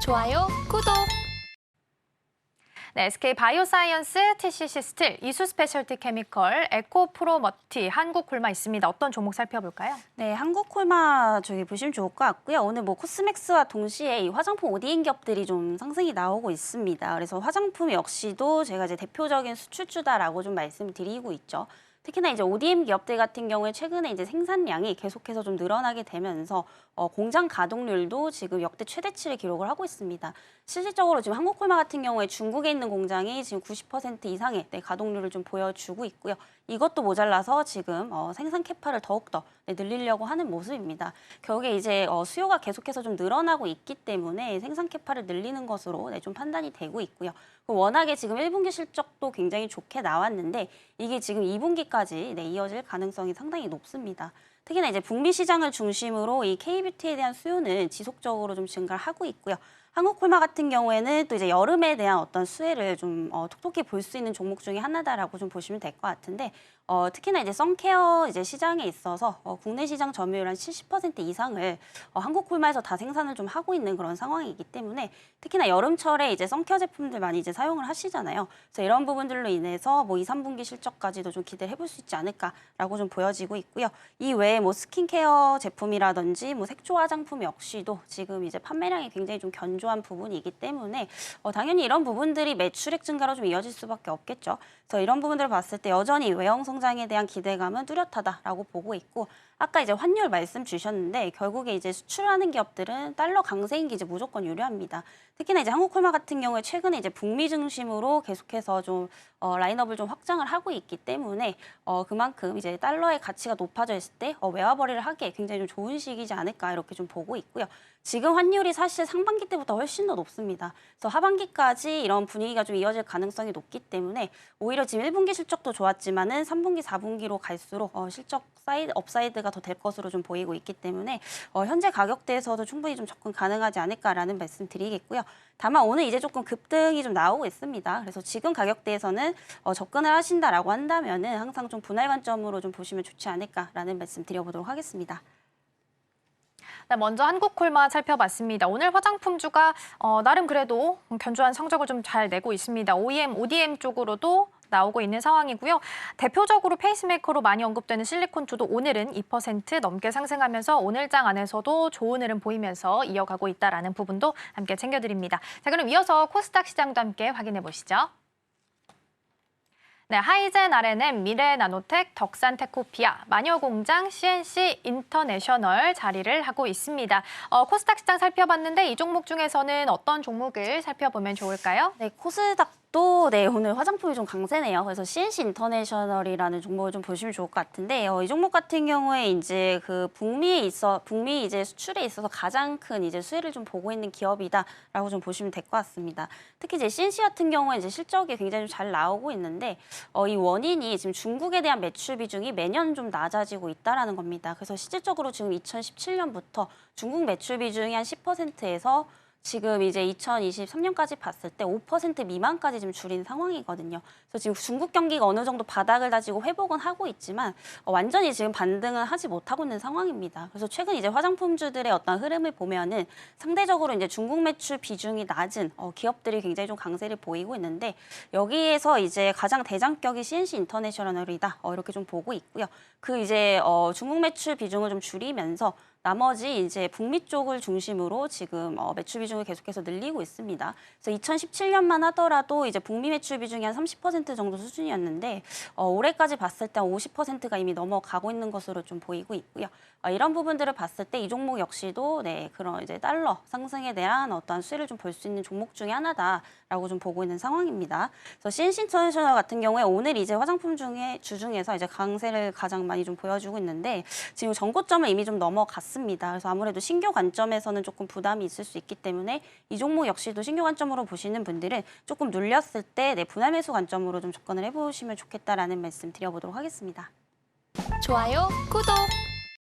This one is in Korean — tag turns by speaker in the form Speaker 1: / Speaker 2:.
Speaker 1: 좋아요, 구독!
Speaker 2: 네, SK 바이오사이언스, TCC 스틸, 이수 스페셜티 케미컬, 에코프로머티, 한국콜마 있습니다. 어떤 종목 살펴볼까요?
Speaker 3: 네, 한국콜마 저기 보시면 좋을 것 같고요. 오늘 뭐 코스맥스와 동시에 이 화장품 ODM 기업들이 좀 상승이 나오고 있습니다. 그래서 화장품 역시도 제가 이제 대표적인 수출주다라고 좀 말씀드리고 있죠. 특히나 이제 ODM 기업들 같은 경우에 최근에 이제 생산량이 계속해서 좀 늘어나게 되면서 공장 가동률도 지금 역대 최대치를 기록을 하고 있습니다. 실질적으로 지금 한국콜마 같은 경우에 중국에 있는 공장이 지금 90% 이상의 가동률을 좀 보여주고 있고요. 이것도 모자라서 지금 생산 캐파를 더욱더 늘리려고 하는 모습입니다. 결국에 이제 수요가 계속해서 좀 늘어나고 있기 때문에 생산 캐파를 늘리는 것으로 좀 판단이 되고 있고요. 워낙에 지금 1분기 실적도 굉장히 좋게 나왔는데 이게 지금 2분기까지 이어질 가능성이 상당히 높습니다. 특히나 이제 북미 시장을 중심으로 이 K뷰티에 대한 수요는 지속적으로 좀 증가를 하고 있고요. 한국콜마 같은 경우에는 또 이제 여름에 대한 어떤 수혜를 좀 톡톡히 볼 수 있는 종목 중에 하나다라고 좀 보시면 될 것 같은데 특히나 이제 선케어 이제 시장에 있어서 국내 시장 점유율 한 70% 이상을 한국콜마에서 다 생산을 좀 하고 있는 그런 상황이기 때문에 특히나 여름철에 이제 선케어 제품들 많이 이제 사용을 하시잖아요. 그래서 이런 부분들로 인해서 뭐 2, 3분기 실적까지도 좀 기대를 해볼 수 있지 않을까라고 좀 보여지고 있고요. 이 외에 뭐 스킨케어 제품이라든지 뭐 색조 화장품 역시도 지금 이제 판매량이 굉장히 좀 견조한 부분이기 때문에 당연히 이런 부분들이 매출액 증가로 좀 이어질 수밖에 없겠죠. 그래서 이런 부분들을 봤을 때 여전히 외형 성장에 대한 기대감은 뚜렷하다라고 보고 있고 아까 이제 환율 말씀 주셨는데 결국에 이제 수출하는 기업들은 달러 강세인 게 이제 무조건 유리합니다. 특히나 이제 한국콜마 같은 경우에 최근에 이제 북미 중심으로 계속해서 좀 라인업을 좀 확장을 하고 있기 때문에 그만큼 이제 달러의 가치가 높아져 있을 때 외화벌이를 하기에 굉장히 좀 좋은 시기이지 않을까 이렇게 좀 보고 있고요. 지금 환율이 사실 상반기 때보다 훨씬 더 높습니다. 그래서 하반기까지 이런 분위기가 좀 이어질 가능성이 높기 때문에 오히려 지금 1분기 실적도 좋았지만은 3분기, 4분기로 갈수록 실적 업사이드가 더 될 것으로 좀 보이고 있기 때문에 현재 가격대에서도 충분히 좀 접근 가능하지 않을까라는 말씀 드리겠고요. 다만 오늘 이제 조금 급등이 좀 나오고 있습니다. 그래서 지금 가격대에서는 접근을 하신다라고 한다면은 항상 좀 분할 관점으로 좀 보시면 좋지 않을까라는 말씀 드려보도록 하겠습니다.
Speaker 2: 네, 먼저 한국콜마 살펴봤습니다. 오늘 화장품주가 나름 그래도 견조한 성적을 좀 잘 내고 있습니다. OEM, ODM 쪽으로도 나오고 있는 상황이고요. 대표적으로 페이스메이커로 많이 언급되는 실리콘주도 오늘은 2% 넘게 상승하면서 오늘장 안에서도 좋은 흐름 보이면서 이어가고 있다는 부분도 함께 챙겨드립니다. 자, 그럼 이어서 코스닥 시장도 함께 확인해 보시죠. 네, 하이젠 R&M, 미래나노텍, 덕산테코피아, 마녀공장, CNC 인터내셔널 자리를 하고 있습니다. 코스닥 시장 살펴봤는데 이 종목 중에서는 어떤 종목을 살펴보면 좋을까요?
Speaker 3: 네, 코스닥도 오늘 화장품이 좀 강세네요. 그래서 CNC 인터내셔널이라는 종목을 좀 보시면 좋을 것 같은데 이 종목 같은 경우에 이제 그 북미 이제 수출에 있어서 가장 큰 이제 수혜를 좀 보고 있는 기업이다라고 좀 보시면 될 것 같습니다. 특히 이제 CNC 같은 경우에 이제 실적이 굉장히 좀 잘 나오고 있는데 이 원인이 지금 중국에 대한 매출 비중이 매년 좀 낮아지고 있다라는 겁니다. 그래서 실질적으로 지금 2017년부터 중국 매출 비중이 한 10%에서 지금 이제 2023년까지 봤을 때 5% 미만까지 지금 줄인 상황이거든요. 그래서 지금 중국 경기가 어느 정도 바닥을 다지고 회복은 하고 있지만 완전히 지금 반등은 하지 못하고 있는 상황입니다. 그래서 최근 이제 화장품주들의 어떤 흐름을 보면은 상대적으로 이제 중국 매출 비중이 낮은 기업들이 굉장히 좀 강세를 보이고 있는데 여기에서 이제 가장 대장격이 CNC 인터내셔널이다 이렇게 좀 보고 있고요. 그 이제 중국 매출 비중을 좀 줄이면서 나머지 이제 북미 쪽을 중심으로 지금 매출 비중을 계속해서 늘리고 있습니다. 그래서 2017년만 하더라도 이제 북미 매출 비중이 한 30% 정도 수준이었는데 올해까지 봤을 때 50%가 이미 넘어가고 있는 것으로 좀 보이고 있고요. 이런 부분들을 봤을 때 이 종목 역시도 그런 이제 달러 상승에 대한 어떠한 수혜를 좀 볼 수 있는 종목 중에 하나다라고 좀 보고 있는 상황입니다. 그래서 CNC 인터내셔널 같은 경우에 오늘 이제 화장품 중에서 이제 강세를 가장 많이 좀 보여주고 있는데 지금 전고점을 이미 좀 넘어갔습니다. 그래서 아무래도 신규 관점에서는 조금 부담이 있을 수 있기 때문에 이 종목 역시도 신규 관점으로 보시는 분들은 조금 눌렸을 때 분할 매수 관점으로 좀 접근을 해보시면 좋겠다라는 말씀 드려보도록 하겠습니다.
Speaker 1: 좋아요, 구독!